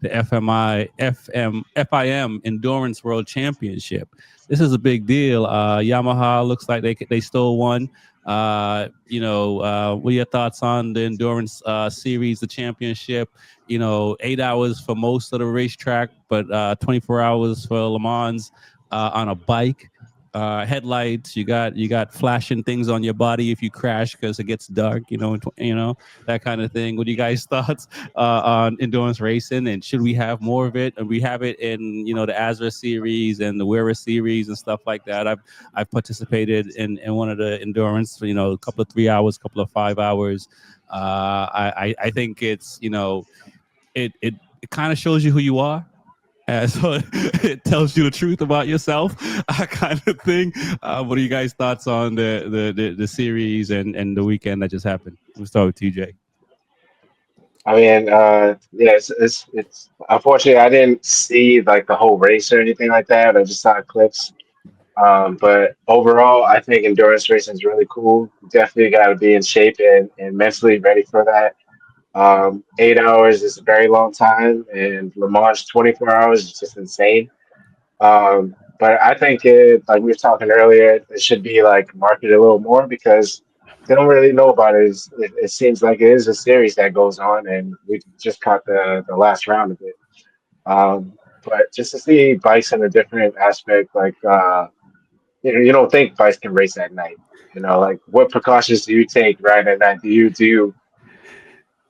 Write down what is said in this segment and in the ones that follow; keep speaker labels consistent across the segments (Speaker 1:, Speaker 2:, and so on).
Speaker 1: the FIM Endurance World Championship. This is a big deal. Yamaha looks like they stole one. What are your thoughts on the endurance series, the championship? 8 hours for most of the racetrack, but 24 hours for Le Mans on a bike. Headlights. You got flashing things on your body if you crash because it gets dark. That kind of thing. What do you guys thoughts on endurance racing? And should we have more of it? And we have it in the Azra series and the Wera series and stuff like that. I've participated in one of the endurance. A couple of 3 hours, couple of 5 hours. I think it kind of shows you who you are. So it tells you the truth about yourself, kind of thing. What are you guys' thoughts on the series and the weekend that just happened? We'll start with TJ.
Speaker 2: I mean, yeah, it's unfortunately I didn't see like the whole race or anything like that. I just saw clips. But overall, I think endurance racing is really cool. Definitely got to be in shape and mentally ready for that. 8 hours is a very long time, and Le Mans 24 hours is just insane. But I think like we were talking earlier, it should be like marketed a little more because they don't really know about it. It seems like it is a series that goes on, and we just caught the last round of it. But just to see bikes in a different aspect, like you don't think bikes can race at night. Like what precautions do you take right at night? Do you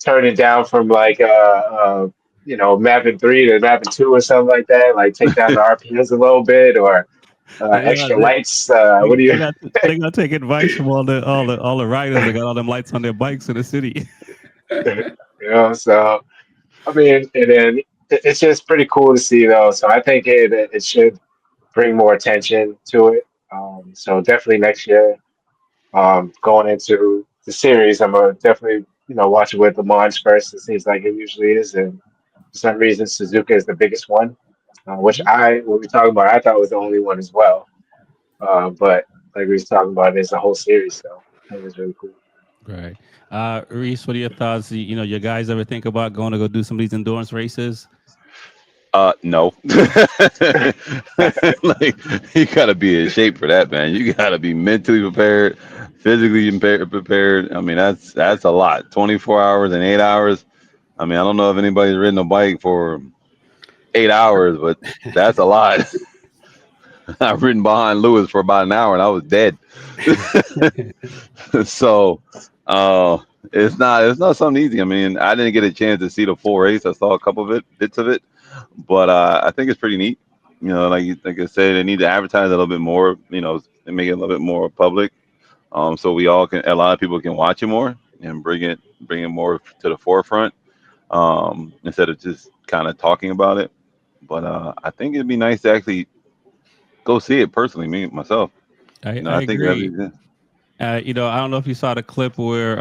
Speaker 2: turn it down from like mapping three to mapping two or something like that? Like take down the RPMs a little bit or
Speaker 1: They got
Speaker 2: extra
Speaker 1: they,
Speaker 2: lights. What do you?
Speaker 1: they got to take advice from all the riders that got all them lights on their bikes in the city.
Speaker 2: So I mean, and then it's just pretty cool to see though. So I think it should bring more attention to it. So definitely next year, going into the series, I'm gonna definitely watch it with Le Mans first. It seems like it usually is, and for some reason Suzuka is the biggest one, which when we talking about, I thought was the only one as well. But like we was talking about, there's a whole series, so I think it's really cool.
Speaker 1: Right. Reese, what are your thoughts? Your guys ever think about going to go do some of these endurance races?
Speaker 3: No. Like you gotta be in shape for that, man. You gotta be mentally prepared, physically prepared. I mean, that's a lot. 24 hours and 8 hours. I mean, I don't know if anybody's ridden a bike for 8 hours, but that's a lot. I've ridden behind Lewis for about an hour and I was dead. So it's not something easy. I mean, I didn't get a chance to see the full race. I saw a couple of bits of it, but I think it's pretty neat. Like I said, they need to advertise a little bit more. And make it a little bit more public, so a lot of people can watch it more and bring it more to the forefront, instead of just kind of talking about it. But I think it'd be nice to actually go see it personally, me myself.
Speaker 1: I
Speaker 3: I think that'd
Speaker 1: agree.
Speaker 3: be good.
Speaker 1: I don't know if you saw the clip where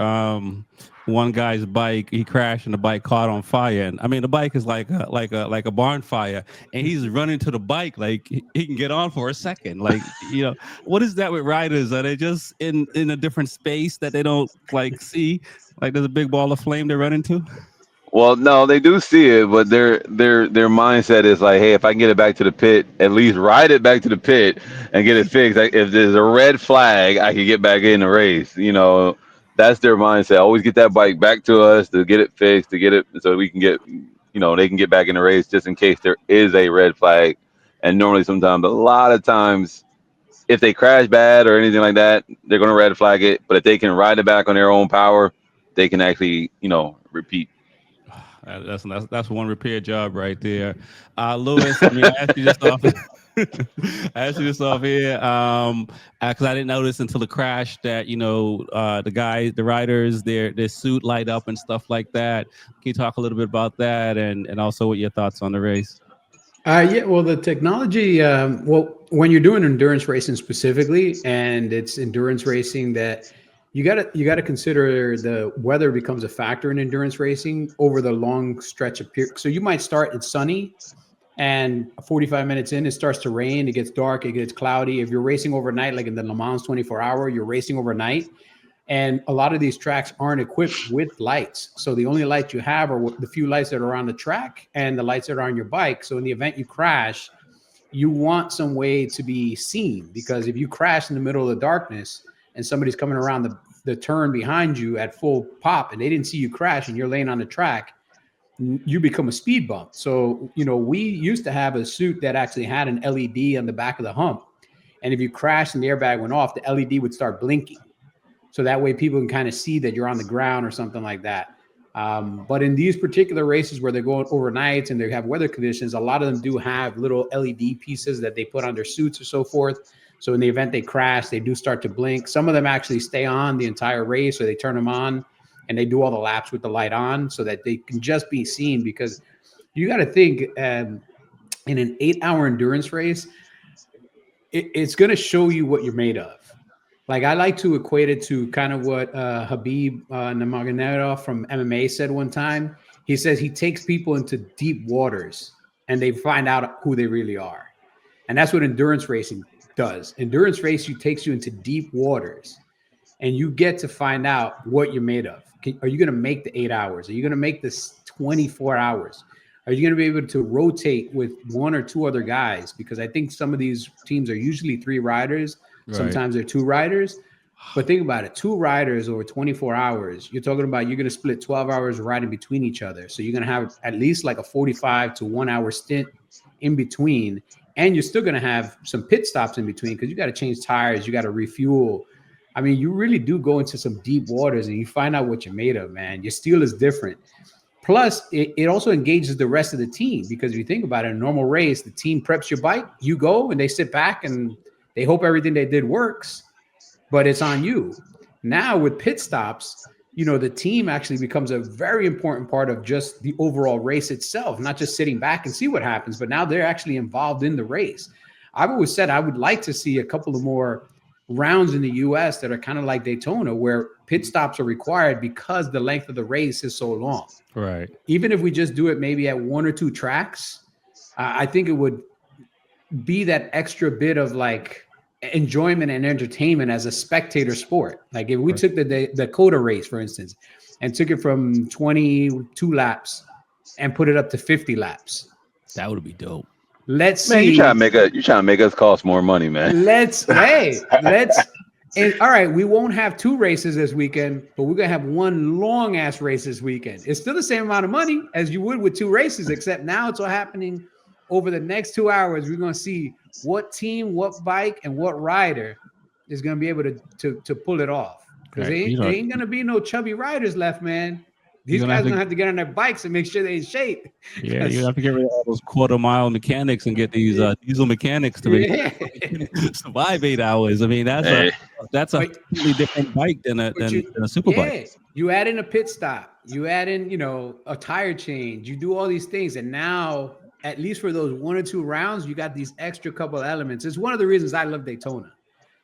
Speaker 1: one guy's bike he crashed and the bike caught on fire, and I mean the bike is like a barn fire, and he's running to the bike like he can get on for a second. Like what is that with riders? Are they just in a different space that they don't like see? Like there's a big ball of flame they run into.
Speaker 3: Well, no, they do see it, but their mindset is like, hey, if I can get it back to the pit, at least ride it back to the pit and get it fixed. Like, if there's a red flag, I can get back in the race. That's their mindset. Always get that bike back to us to get it fixed, to get it so we can they can get back in the race just in case there is a red flag. And normally, sometimes, a lot of times, if they crash bad or anything like that, they're gonna red flag it. But if they can ride it back on their own power, they can actually, repeat.
Speaker 1: That's one repair job right there. Lewis, I mean, I asked you just off. I asked you this off here, because I didn't notice until the crash that the riders, their suit light up and stuff like that. Can you talk a little bit about that and also what your thoughts on the race?
Speaker 4: Yeah, well, the technology, when you're doing endurance racing specifically, and it's endurance racing that you gotta consider the weather becomes a factor in endurance racing over the long stretch of period. So you might start it's sunny, and 45 minutes in, it starts to rain, it gets dark, it gets cloudy. If you're racing overnight, like in the Le Mans 24 hour, you're racing overnight. And a lot of these tracks aren't equipped with lights. So the only lights you have are the few lights that are on the track and the lights that are on your bike. So in the event you crash, you want some way to be seen, because if you crash in the middle of the darkness and somebody's coming around the turn behind you at full pop and they didn't see you crash and you're laying on the track, you become a speed bump. So, we used to have a suit that actually had an LED on the back of the hump. And if you crashed and the airbag went off, the LED would start blinking. So that way people can kind of see that you're on the ground or something like that. But in these particular races where they're going overnight and they have weather conditions, a lot of them do have little LED pieces that they put on their suits or so forth. So in the event they crash, they do start to blink. Some of them actually stay on the entire race, or they turn them on and they do all the laps with the light on so that they can just be seen. Because you got to think, in an 8-hour endurance race, it's going to show you what you're made of. Like, I like to equate it to kind of what Habib Nurmagomedov from MMA said one time. He says he takes people into deep waters and they find out who they really are. And that's what endurance racing does. Endurance racing takes you into deep waters and you get to find out what you're made of. Are you going to make the 8 hours? Are you going to make this 24 hours? Are you going to be able to rotate with one or two other guys? Because I think some of these teams are usually 3 riders. Right. Sometimes they're 2 riders. But think about it. 2 riders over 24 hours. You're talking about you're going to split 12 hours riding between each other. So you're going to have at least like a 45 to 1 hour stint in between. And you're still going to have some pit stops in between because you got to change tires. You got to refuel. I mean, you really do go into some deep waters and you find out what you're made of, man. Your steel is different. Plus, it also engages the rest of the team, because if you think about it, in a normal race, the team preps your bike, you go, and they sit back and they hope everything they did works, but it's on you. Now with pit stops, the team actually becomes a very important part of just the overall race itself, not just sitting back and see what happens, but now they're actually involved in the race. I've always said I would like to see a couple of more rounds in the US that are kind of like Daytona, where pit stops are required because the length of the race is so long.
Speaker 1: Right.
Speaker 4: Even if we just do it maybe at 1 or 2 tracks, I think it would be that extra bit of like enjoyment and entertainment as a spectator sport. Like if we took the Dakota race, for instance, and took it from 22 laps and put it up to 50 laps.
Speaker 1: That would be dope.
Speaker 4: Let's see.
Speaker 3: You trying to make us cost more money, man.
Speaker 4: And all right, we won't have 2 races this weekend, but we're going to have 1 long ass race this weekend. It's still the same amount of money as you would with 2 races, except now it's all happening over the next 2 hours. We're going to see what team, what bike, and what rider is going to be able to pull it off. Because there ain't going to be no chubby riders left, man. These guys are going to have to get on their bikes and make sure they're in shape.
Speaker 1: Yeah, you have to get rid of all those quarter-mile mechanics and get these diesel mechanics to survive 8 hours. I mean, that's a completely different bike than a super bike.
Speaker 4: You add in a pit stop. You add in, a tire change. You do all these things. And now, at least for those 1 or 2 rounds, you got these extra couple elements. It's one of the reasons I love Daytona.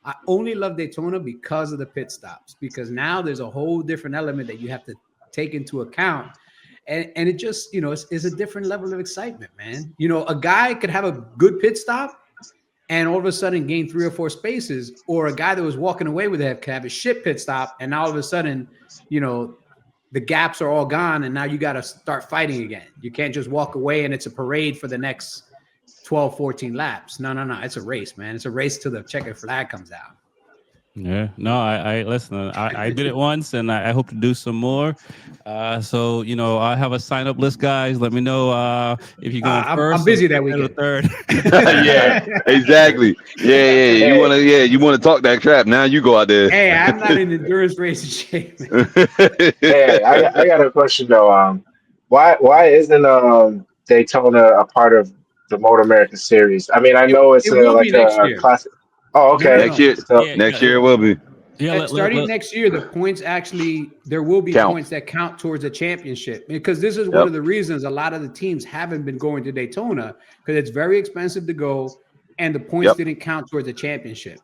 Speaker 4: I only love Daytona because of the pit stops, because now there's a whole different element that you have to take into account, and it just it's a different level of excitement, man. A guy could have a good pit stop and all of a sudden gain 3 or 4 spaces, or a guy that was walking away with it could have a shit pit stop and now all of a sudden the gaps are all gone and now you got to start fighting again. You can't just walk away and it's a parade for the next 12, 14 laps. No, it's a race, man. It's a race till the checkered flag comes out.
Speaker 1: Yeah, no, I listen. I did it once, and I hope to do some more. So I have a sign up list, guys. Let me know if you're going first.
Speaker 4: I'm busy that weekend.
Speaker 1: Or third.
Speaker 3: Yeah, exactly. Yeah. You want to talk that crap? Now you go out there.
Speaker 4: Hey, I'm not in endurance racing shape.
Speaker 2: Hey, I got a question though. Why isn't Daytona a part of the Motor America Series? I mean, I know it's like a classic. Oh, okay.
Speaker 3: Next year it will be.
Speaker 4: Yeah, starting next year, the points there will be points that count towards a championship, because this is one of the reasons a lot of the teams haven't been going to Daytona, because it's very expensive to go and the points didn't count towards a championship.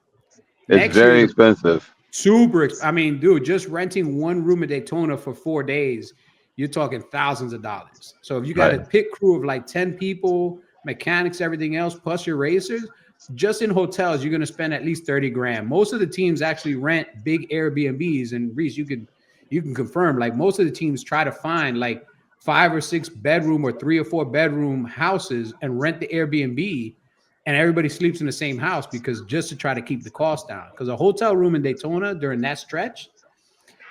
Speaker 3: It's very expensive.
Speaker 4: I mean, dude, just renting one room at Daytona for 4 days, you're talking thousands of dollars. So if you got a pit crew of like 10 people, mechanics, everything else, plus your racers, just in hotels, you're going to spend at least 30 grand. Most of the teams actually rent big Airbnbs, and Reese, you can confirm, like most of the teams try to find like 5 or 6 bedroom or 3 or 4 bedroom houses and rent the Airbnb, and everybody sleeps in the same house because just to try to keep the cost down. Because a hotel room in Daytona during that stretch,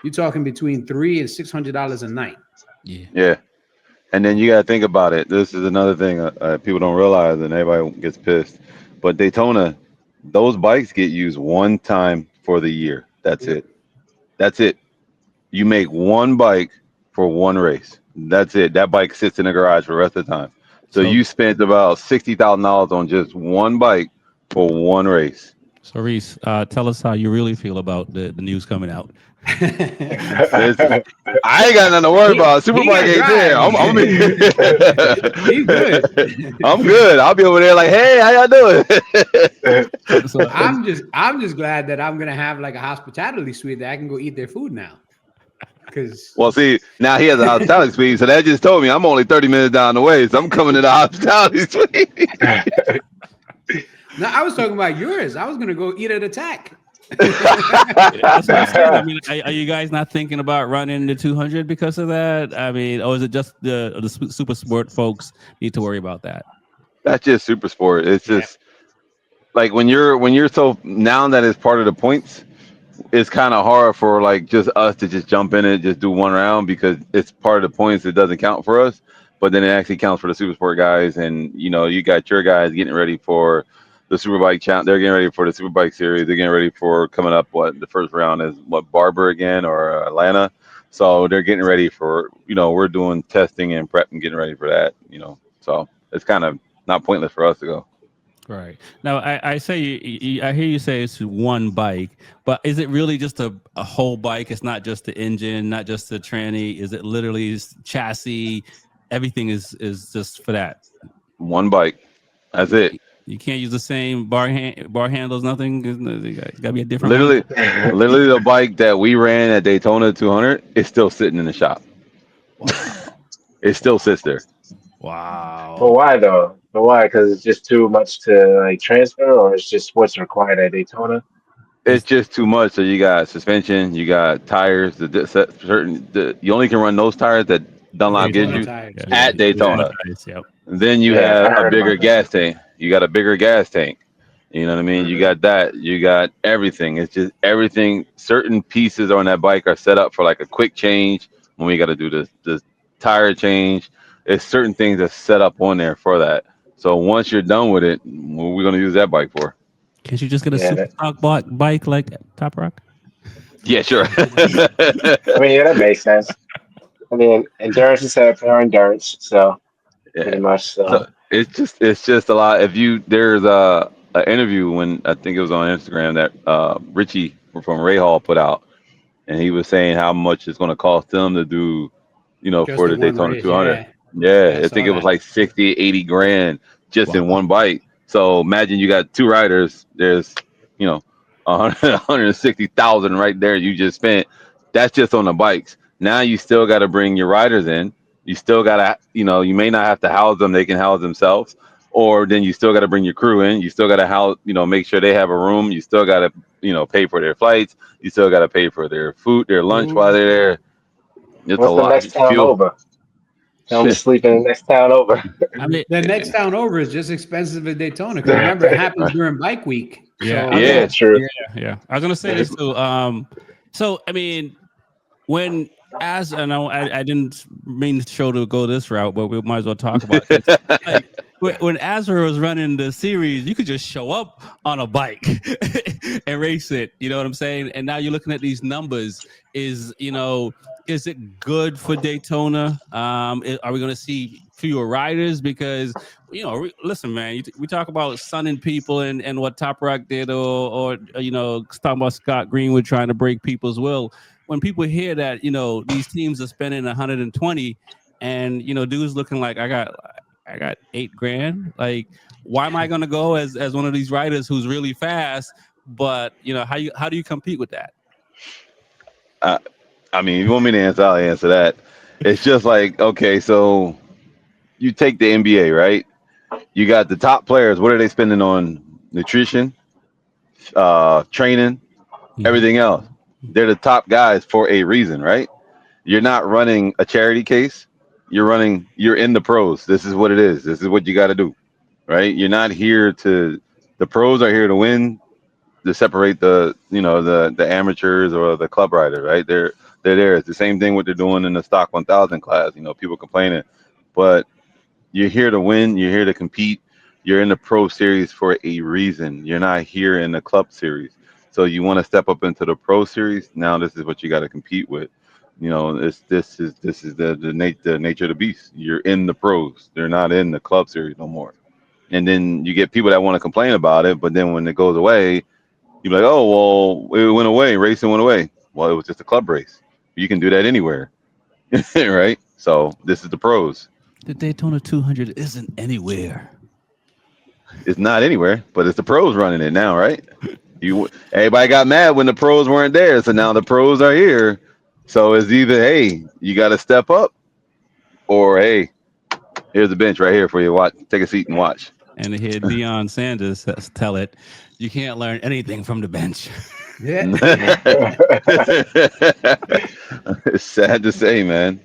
Speaker 4: you're talking between $300 and $600 a night.
Speaker 3: Yeah. And then you got to think about it. This is another thing people don't realize, and everybody gets pissed. But Daytona, those bikes get used one time for the year. That's it. That's it. You make one bike for one race. That's it. That bike sits in the garage for the rest of the time. So you spent about $60,000 on just one bike for one race.
Speaker 1: So Reese, tell us how you really feel about the news coming out.
Speaker 3: Listen, I ain't got nothing to worry about. Superbike ain't there.
Speaker 4: He's good.
Speaker 3: I'm good. I'll be over there like, hey, how y'all doing?
Speaker 1: So,
Speaker 4: I'm just glad that I'm gonna have like a hospitality suite that I can go eat their food now. Because
Speaker 3: Well, see, now he has a hospitality suite, so that just told me I'm only 30 minutes down the way, so I'm coming to the hospitality suite.
Speaker 4: no, I was talking about yours. I was gonna go eat at Attack.
Speaker 1: that's what I'm saying. I mean, are you guys not thinking about running the 200 because of that? I mean, or is it just the super sport folks need to worry about that?
Speaker 3: That's just super sport. It's just like when you're so now that it's part of the points, it's kind of hard for like just us to just jump in and just do one round because it's part of the points. It doesn't count for us, but then it actually counts for the super sport guys. And you got your guys getting ready for the Superbike challenge. They're getting ready for the Superbike series. They're getting ready for coming up. The first round is Barber again or Atlanta. So they're getting ready for we're doing testing and prep and getting ready for that. So it's kind of not pointless for us to go.
Speaker 1: Right. Now, I say I hear you say it's one bike, but is it really just a whole bike? It's not just the engine, not just the tranny. Is it literally chassis? Everything is just for that.
Speaker 3: One bike. That's it.
Speaker 1: You can't use the same bar handles. Nothing. It's got to be a different.
Speaker 3: Literally, the bike that we ran at Daytona 200 is still sitting in the shop.
Speaker 1: Wow.
Speaker 3: It still sits there.
Speaker 1: Wow.
Speaker 2: But why though? But why? Because it's just too much to like transfer, or it's just what's required at Daytona.
Speaker 3: It's just too much. So you got suspension, you got tires. You only can run those tires that Dunlop gives you at Daytona.
Speaker 1: Yep.
Speaker 3: And then you have a bigger gas tank. You got a bigger gas tank. You know what I mean? You got that. You got everything. It's just everything. Certain pieces on that bike are set up for like a quick change when we got to do the tire change. It's certain things that's set up on there for that. So once you're done with it, what are we going to use that bike for?
Speaker 1: Can't you just get a super stock bike like Top Rock?
Speaker 3: Yeah, sure.
Speaker 2: I mean, that makes sense. I mean, endurance is set up for endurance, so pretty much. So
Speaker 3: it's just a lot. There's an interview when I think it was on Instagram that Richie from Ray Hall put out, and he was saying how much it's going to cost them to do, for the Daytona 200. Yeah, I think it was like 60, 80 grand just in one bike. So imagine you got two riders. There's, 160,000 right there you just spent. That's just on the bikes. Now you still got to bring your riders in. You still got to, you may not have to house them. They can house themselves. Or then you still got to bring your crew in. You still got to house, make sure they have a room. You still got to, pay for their flights. You still got to pay for their food, their lunch while they're there. It's
Speaker 2: what's the next town over? Tell them to sleep in the next town over.
Speaker 4: I mean, the next town over is just expensive as Daytona. Because remember, it happens during bike week.
Speaker 1: Yeah,
Speaker 2: so, yeah, true.
Speaker 1: Yeah. I was gonna say this too. So I mean, when I know I didn't mean the show to go this route, but we might as well talk about this. Like, when Azra was running the series, you could just show up on a bike and race it. You know what I'm saying? And now you're looking at these numbers. Is it good for Daytona? Are we going to see fewer riders? Because, listen, man, we talk about sunning people and what Top Rock did or talking about Scott Greenwood trying to break people's will. When people hear that, these teams are spending 120 and, dude's looking like I got $8 grand. Like, why am I going to go as one of these riders who's really fast? But, how do you compete with that?
Speaker 3: I mean, if you want me to answer, I'll answer that. It's just like, okay, so you take the NBA, right? You got the top players. What are they spending on nutrition, training,
Speaker 1: Mhm.
Speaker 3: everything else. They're the top guys for a reason, right? You're not running a charity case. You're in the pros. This is what it is. This is what you got to do, right? You're not here to, the pros are here to win, to separate the amateurs or the club riders, right? They're there. It's the same thing what they're doing in the stock 1000 class. People complaining, but you're here to win. You're here to compete. You're in the pro series for a reason. You're not here in the club series. So you want to step up into the pro series. Now this is what you got to compete with. This is the nature of the beast. You're in the pros. They're not in the club series no more. And then you get people that want to complain about it, but then when it goes away, you're like, oh well, it went away. Racing went away. Well, it was just a club race. You can do that anywhere, right? So this is the pros.
Speaker 1: The Daytona 200 isn't anywhere.
Speaker 3: It's not anywhere, but it's the pros running it now, right? Everybody got mad when the pros weren't there, so now the pros are here. So it's either, hey, you got to step up, or hey, here's the bench right here for you. Watch, take a seat and watch.
Speaker 1: And to hear Deion Sanders tell it, you can't learn anything from the bench.
Speaker 4: Yeah.
Speaker 3: It's sad to say, man.